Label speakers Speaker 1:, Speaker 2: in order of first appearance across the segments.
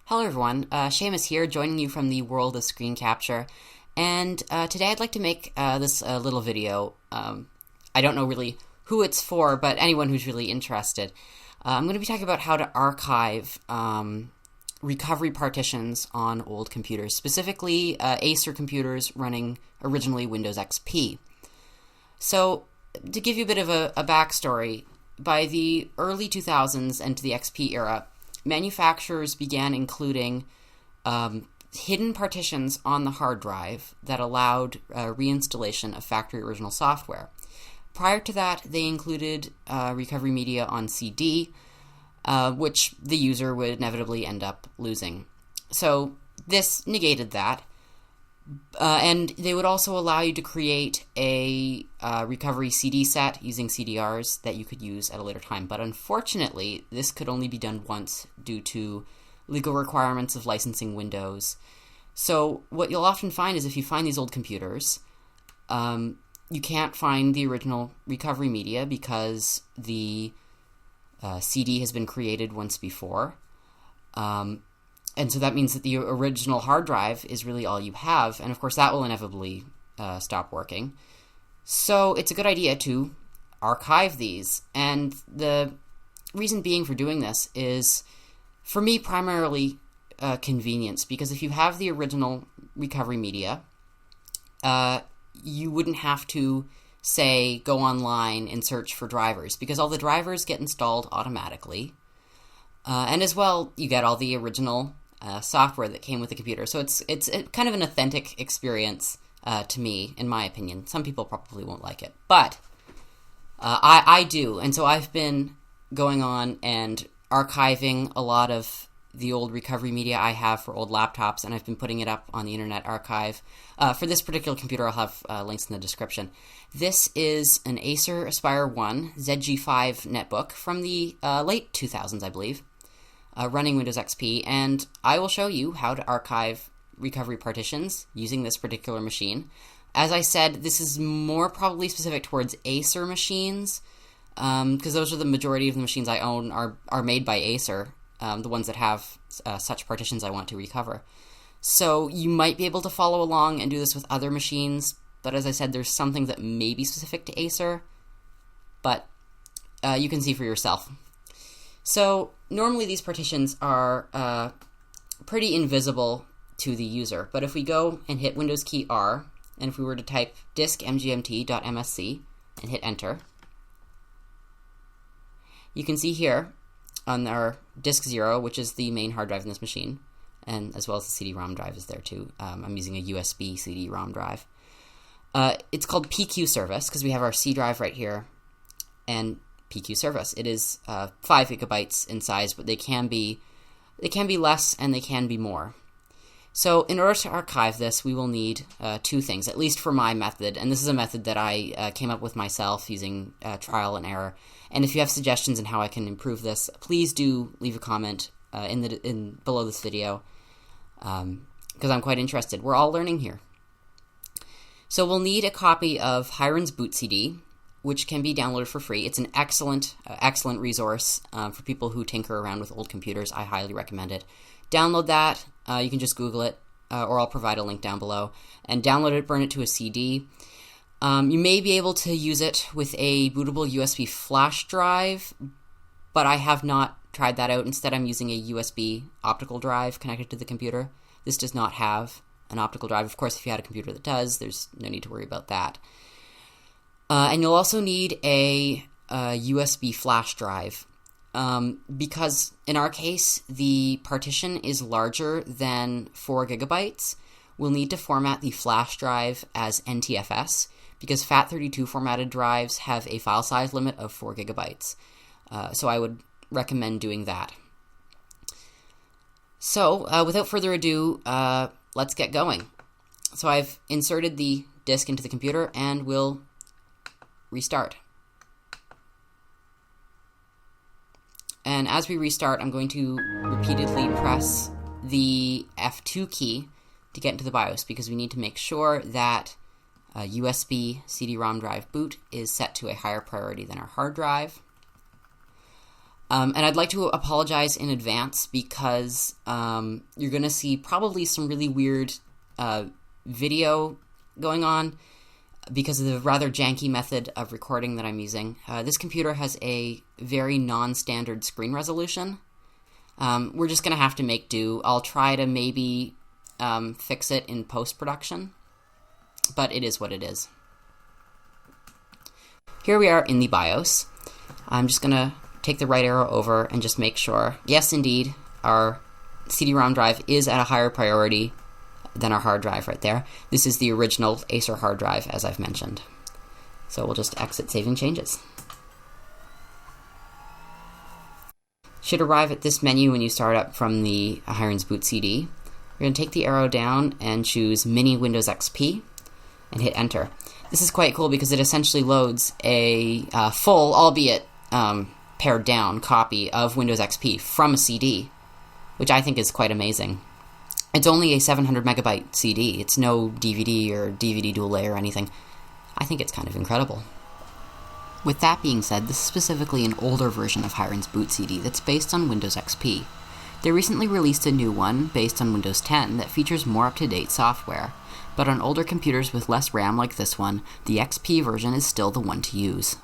Speaker 1: Hello everyone, Seamus here, joining you from the world of screen capture, and today I'd like to make this little video. I don't know really who it's for, but anyone who's really interested. I'm going to be talking about how to archive recovery partitions on old computers, specifically Acer computers running originally Windows XP. So, to give you a bit of a backstory, by the early 2000s and to the XP era, manufacturers began including hidden partitions on the hard drive that allowed reinstallation of factory original software. Prior to that, they included recovery media on CD, which the user would inevitably end up losing. So this negated that, and they would also allow you to create a recovery CD set using CDRs that you could use at a later time. But unfortunately, this could only be done once due to legal requirements of licensing Windows. So what you'll often find is if you find these old computers, you can't find the original recovery media because the CD has been created once before. And so that means that the original hard drive is really all you have, and of course that will inevitably stop working. So it's a good idea to archive these, and the reason being for doing this is, for me, primarily convenience, because if you have the original recovery media, you wouldn't have to, say, go online and search for drivers, because all the drivers get installed automatically. And as well, you get all the original software that came with the computer. So it's kind of an authentic experience to me, in my opinion. Some people probably won't like it, but I do. And so I've been going on and archiving a lot of the old recovery media I have for old laptops, and I've been putting it up on the Internet Archive. For this particular computer, I'll have links in the description. This is an Acer Aspire One ZG5 netbook from the late 2000s, I believe. Running Windows XP, and I will show you how to archive recovery partitions using this particular machine. As I said, this is more probably specific towards Acer machines, because those are the majority of the machines I own are made by Acer, the ones that have such partitions I want to recover. So you might be able to follow along and do this with other machines, but as I said, there's something that may be specific to Acer, but you can see for yourself. So normally these partitions are pretty invisible to the user, but if we go and hit Windows key R, and if we were to type disk_mgmt.msc and hit enter, you can see here on our disk 0, which is the main hard drive in this machine, and as well as the CD-ROM drive is there too. I'm using a USB CD-ROM drive. It's called PQ service because we have our C drive right here, and PQ service. It is 5 gigabytes in size, but they can be less and they can be more. So in order to archive this, we will need two things, at least for my method, and this is a method that I came up with myself using trial and error. And if you have suggestions on how I can improve this, please do leave a comment below this video, because I'm quite interested. We're all learning here. So we'll need a copy of Hiren's boot CD, which can be downloaded for free. It's an excellent resource for people who tinker around with old computers. I highly recommend it. Download that. You can just Google it, or I'll provide a link down below. And download it, burn it to a CD. You may be able to use it with a bootable USB flash drive, but I have not tried that out. Instead, I'm using a USB optical drive connected to the computer. This does not have an optical drive. Of course, if you had a computer that does, there's no need to worry about that. And you'll also need a USB flash drive, because in our case, the partition is larger than 4 gigabytes. We'll need to format the flash drive as NTFS, because FAT32 formatted drives have a file size limit of 4 gigabytes. So I would recommend doing that. So without further ado, let's get going. So I've inserted the disk into the computer, and we'll restart. And as we restart, I'm going to repeatedly press the F2 key to get into the BIOS, because we need to make sure that USB CD-ROM drive boot is set to a higher priority than our hard drive. And I'd like to apologize in advance because you're going to see probably some really weird video going on because of the rather janky method of recording that I'm using. This computer has a very non-standard screen resolution. We're just going to have to make do. I'll try to maybe fix it in post-production, but it is what it is. Here we are in the BIOS. I'm just going to take the right arrow over and just make sure, yes indeed, our CD-ROM drive is at a higher priority than our hard drive right there. This is the original Acer hard drive, as I've mentioned. So we'll just exit saving changes. Should arrive at this menu when you start up from the Hiren's boot CD. We're going to take the arrow down and choose Mini Windows XP and hit enter. This is quite cool because it essentially loads a full, albeit pared down copy of Windows XP from a CD, which I think is quite amazing. It's only a 700 megabyte CD. It's no DVD or DVD dual layer or anything. I think it's kind of incredible. With that being said, this is specifically an older version of Hiren's boot CD that's based on Windows XP. They recently released a new one based on Windows 10 that features more up-to-date software, but on older computers with less RAM like this one, the XP version is still the one to use.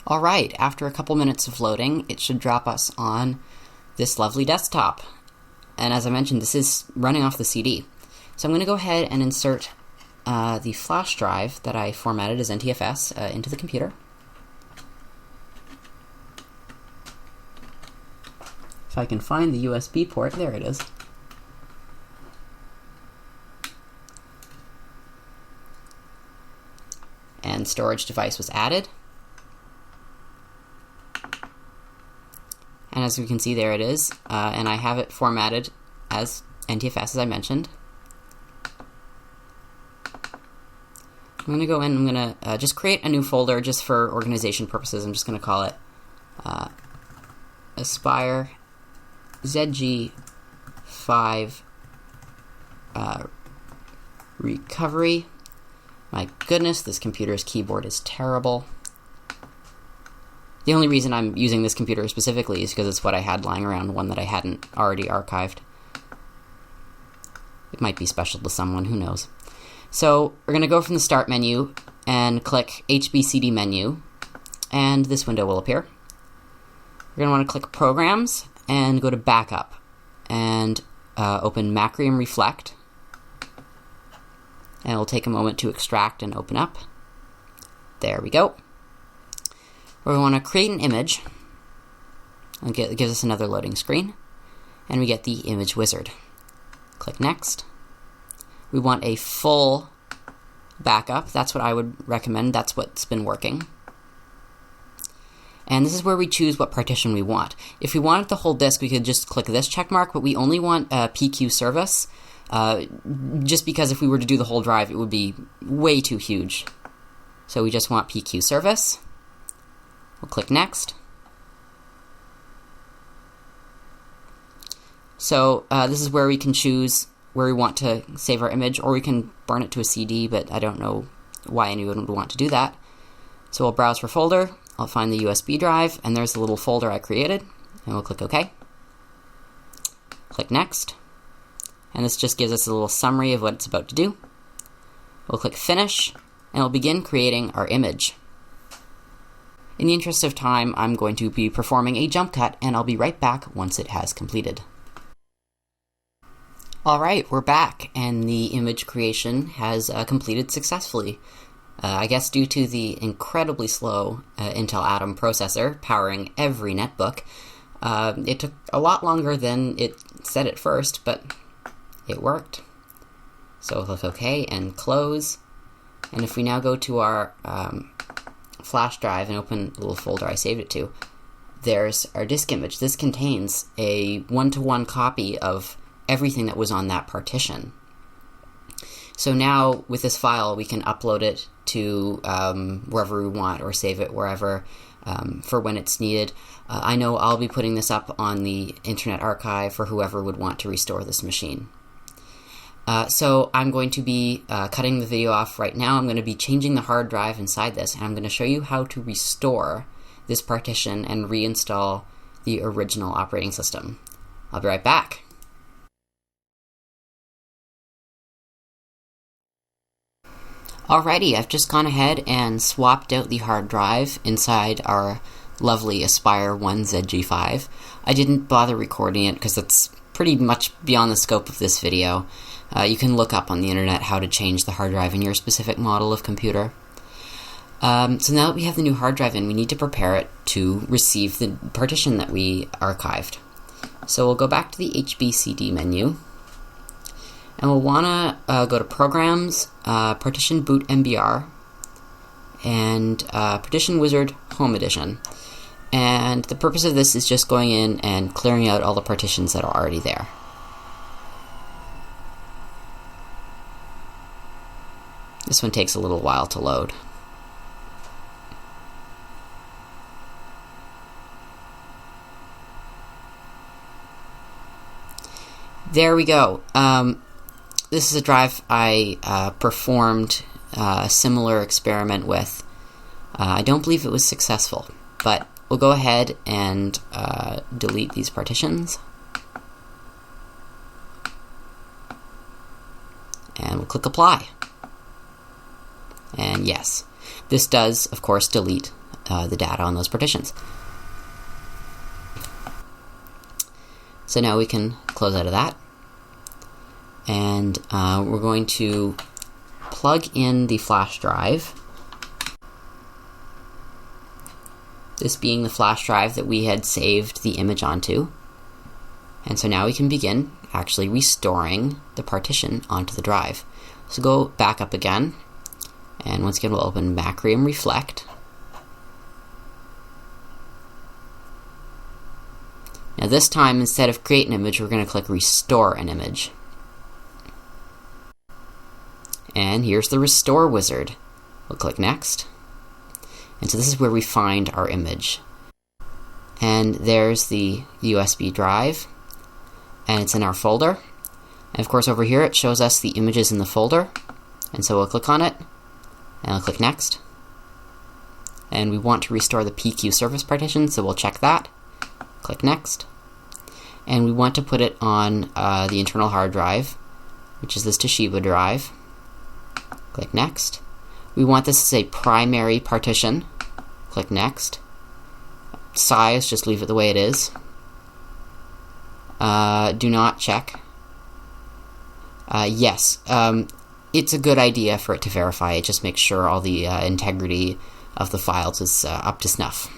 Speaker 1: Alright, after a couple minutes of loading, it should drop us on this lovely desktop. And as I mentioned, this is running off the CD. So I'm going to go ahead and insert the flash drive that I formatted as NTFS into the computer. If I can find the USB port, there it is. And storage device was added. And as we can see, there it is, and I have it formatted as NTFS, as I mentioned. I'm going to go in, I'm going to just create a new folder just for organization purposes. I'm just going to call it Aspire ZG5 Recovery. My goodness, this computer's keyboard is terrible. The only reason I'm using this computer specifically is because it's what I had lying around, one that I hadn't already archived. It might be special to someone, who knows. So we're going to go from the Start menu and click HBCD menu, and this window will appear. We're going to want to click Programs and go to Backup, and open Macrium Reflect. And it'll take a moment to extract and open up. There we go. We want to create an image. It gives us another loading screen. And we get the image wizard. Click Next. We want a full backup. That's what I would recommend. That's what's been working. And this is where we choose what partition we want. If we wanted the whole disk, we could just click this check mark, but we only want PQ service, just because if we were to do the whole drive, it would be way too huge. So we just want PQ service. We'll click Next. So this is where we can choose where we want to save our image, or we can burn it to a CD, but I don't know why anyone would want to do that. So we'll browse for folder. I'll find the USB drive, and there's the little folder I created, and we'll click OK. Click Next. And this just gives us a little summary of what it's about to do. We'll click Finish, and it'll begin creating our image. In the interest of time, I'm going to be performing a jump cut, and I'll be right back once it has completed. Alright, we're back, and the image creation has completed successfully. I guess due to the incredibly slow Intel Atom processor powering every netbook, it took a lot longer than it said at first, but it worked. So we'll click OK and close. And if we now go to our flash drive and open the little folder I saved it to, there's our disk image. This contains a one-to-one copy of everything that was on that partition. So now, with this file, we can upload it to wherever we want, or save it wherever. for when it's needed. I know I'll be putting this up on the Internet Archive for whoever would want to restore this machine. So I'm going to be cutting the video off right now. I'm going to be changing the hard drive inside this, and I'm going to show you how to restore this partition and reinstall the original operating system. I'll be right back. Alrighty, I've just gone ahead and swapped out the hard drive inside our lovely Aspire One ZG5. I didn't bother recording it because it's pretty much beyond the scope of this video. You can look up on the internet how to change the hard drive in your specific model of computer. So now that we have the new hard drive in, we need to prepare it to receive the partition that we archived. So we'll go back to the HBCD menu, and we'll want to go to Programs, Partition Boot MBR, and Partition Wizard Home Edition. And the purpose of this is just going in and clearing out all the partitions that are already there. This one takes a little while to load. There we go. This is a drive I performed a similar experiment with. I don't believe it was successful, but we'll go ahead and delete these partitions. And we'll click Apply. And yes, this does, of course, delete the data on those partitions. So now we can close out of that. And we're going to plug in the flash drive. This being the flash drive that we had saved the image onto. And so now we can begin actually restoring the partition onto the drive. So go back up again. And once again, we'll open Macrium Reflect. Now this time, instead of create an image, we're going to click restore an image. And here's the restore wizard. We'll click next. And so this is where we find our image. And there's the USB drive. And it's in our folder. And of course over here it shows us the images in the folder. And so we'll click on it. And I'll click next. And we want to restore the PQ surface partition, so we'll check that. Click next. And we want to put it on the internal hard drive, which is this Toshiba drive. Click next. We want this as a primary partition. Click next. Size, just leave it the way it is. Do not check. Yes. It's a good idea for it to verify it. Just make sure all the integrity of the files is up to snuff.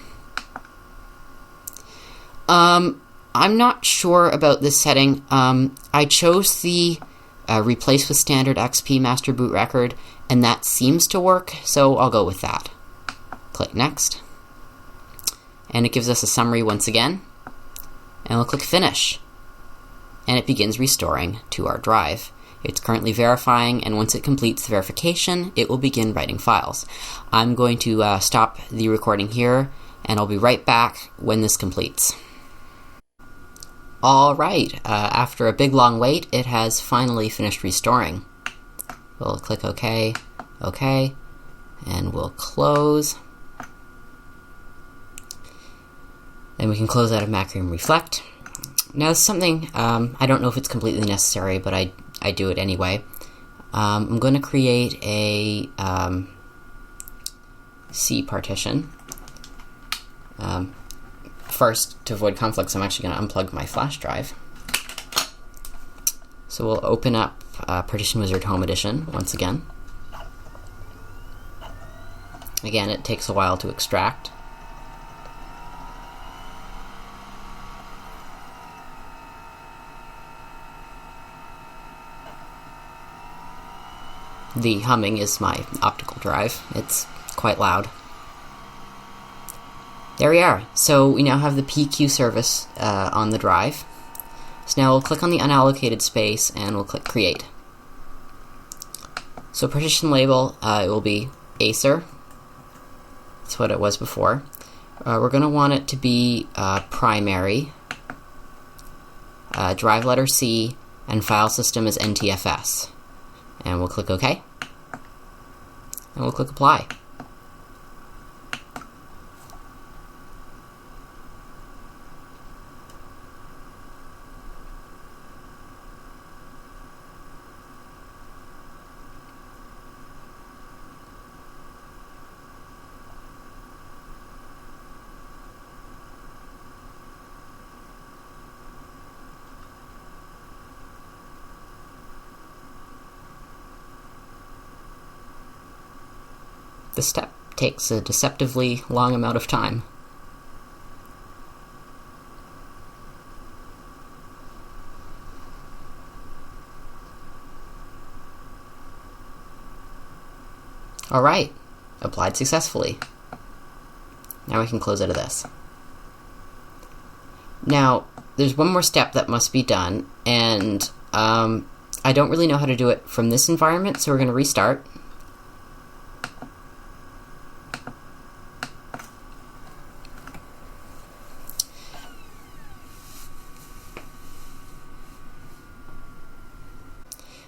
Speaker 1: I'm not sure about this setting. I chose the replace with standard XP master boot record, and that seems to work, so I'll go with that. Click next. And it gives us a summary once again. And we'll click finish. And it begins restoring to our drive. It's currently verifying, and once it completes the verification, it will begin writing files. I'm going to stop the recording here, and I'll be right back when this completes. Alright, after a big long wait, it has finally finished restoring. We'll click OK, OK, and we'll close. Then we can close out of Macrium Reflect. Now, something, I don't know if it's completely necessary, but I do it anyway. I'm going to create a C partition. First, to avoid conflicts, I'm actually going to unplug my flash drive. So we'll open up Partition Wizard Home Edition once again. Again, it takes a while to extract. The humming is my optical drive. It's quite loud. There we are. So we now have the PQ service on the drive. So now we'll click on the unallocated space and we'll click Create. So partition label, it will be Acer. That's what it was before. We're going to want it to be primary, drive letter C, and file system is NTFS. And we'll click OK. And we'll click Apply. This step takes a deceptively long amount of time. Alright, applied successfully. Now we can close out of this. Now, there's one more step that must be done, and I don't really know how to do it from this environment, so we're going to restart.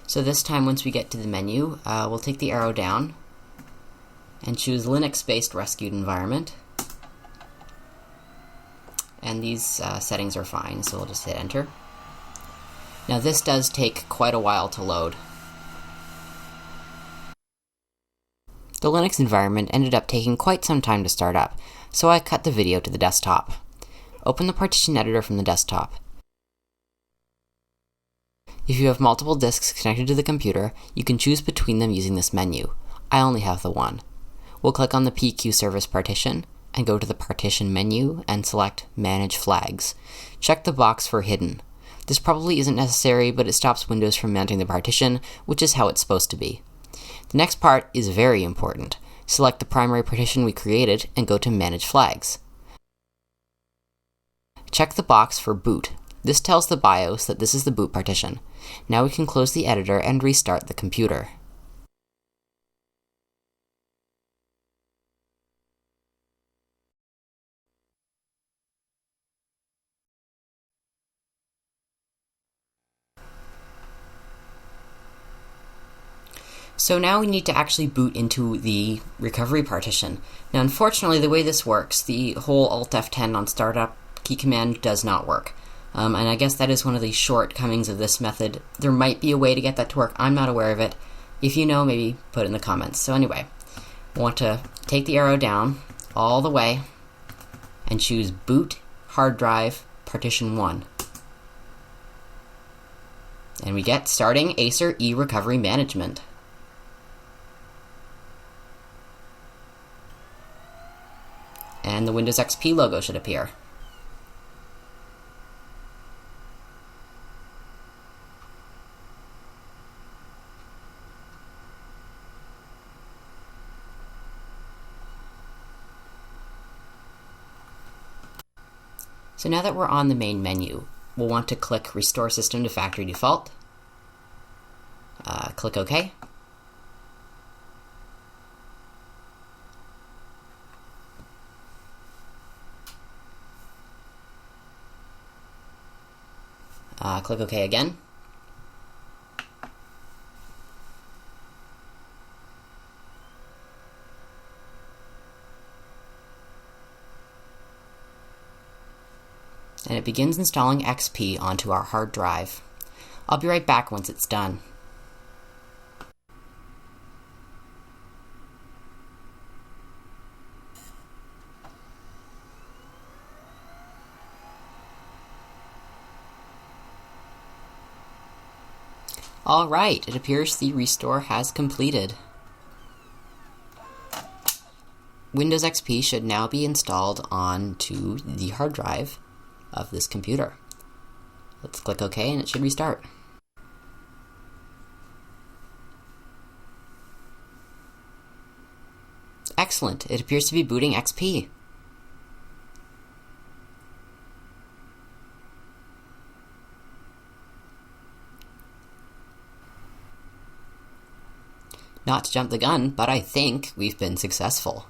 Speaker 1: So this time, once we get to the menu, we'll take the arrow down and choose Linux-based rescued environment. And these settings are fine, so we'll just hit enter. Now this does take quite a while to load. The Linux environment ended up taking quite some time to start up, so I cut the video to the desktop. Open the partition editor from the desktop. If you have multiple disks connected to the computer, you can choose between them using this menu. I only have the one. We'll click on the PQ service partition and go to the partition menu and select Manage Flags. Check the box for Hidden. This probably isn't necessary, but it stops Windows from mounting the partition, which is how it's supposed to be. The next part is very important. Select the primary partition we created and go to Manage Flags. Check the box for Boot. This tells the BIOS that this is the boot partition. Now we can close the editor and restart the computer. So now we need to actually boot into the recovery partition. Now unfortunately, the way this works, the whole Alt F10 on startup key command does not work. And I guess that is one of the shortcomings of this method. There might be a way to get that to work. I'm not aware of it. If you know, maybe put it in the comments. So anyway, we want to take the arrow down all the way and choose Boot, Hard Drive, Partition 1. And we get Starting Acer eRecovery Management. And the Windows XP logo should appear. So now that we're on the main menu, we'll want to click Restore System to Factory Default. Click OK. Click OK again. And it begins installing XP onto our hard drive. I'll be right back once it's done. Alright, it appears the restore has completed. Windows XP should now be installed onto the hard drive of this computer. Let's click OK and it should restart. Excellent, it appears to be booting XP. Not to jump the gun, but I think we've been successful.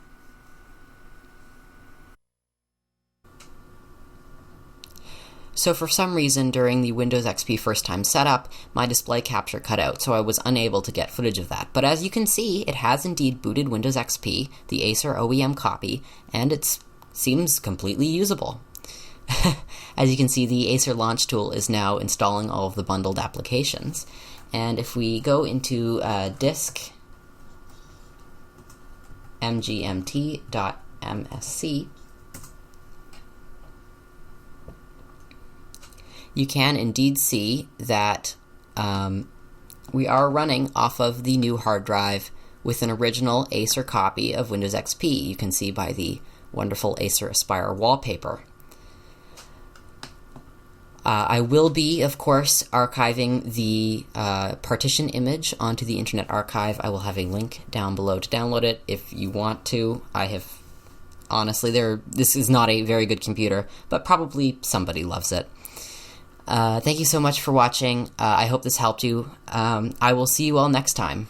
Speaker 1: So for some reason during the Windows XP first time setup, my display capture cut out, so I was unable to get footage of that. But as you can see, it has indeed booted Windows XP, the Acer OEM copy, and it seems completely usable. As you can see, the Acer launch tool is now installing all of the bundled applications. And if we go into disk mgmt.msc, you can indeed see that we are running off of the new hard drive with an original Acer copy of Windows XP. You can see by the wonderful Acer Aspire wallpaper. I will be, of course, archiving the partition image onto the Internet Archive. I will have a link down below to download it if you want to. Honestly, this is not a very good computer, but probably somebody loves it. Thank you so much for watching. I hope this helped you. I will see you all next time.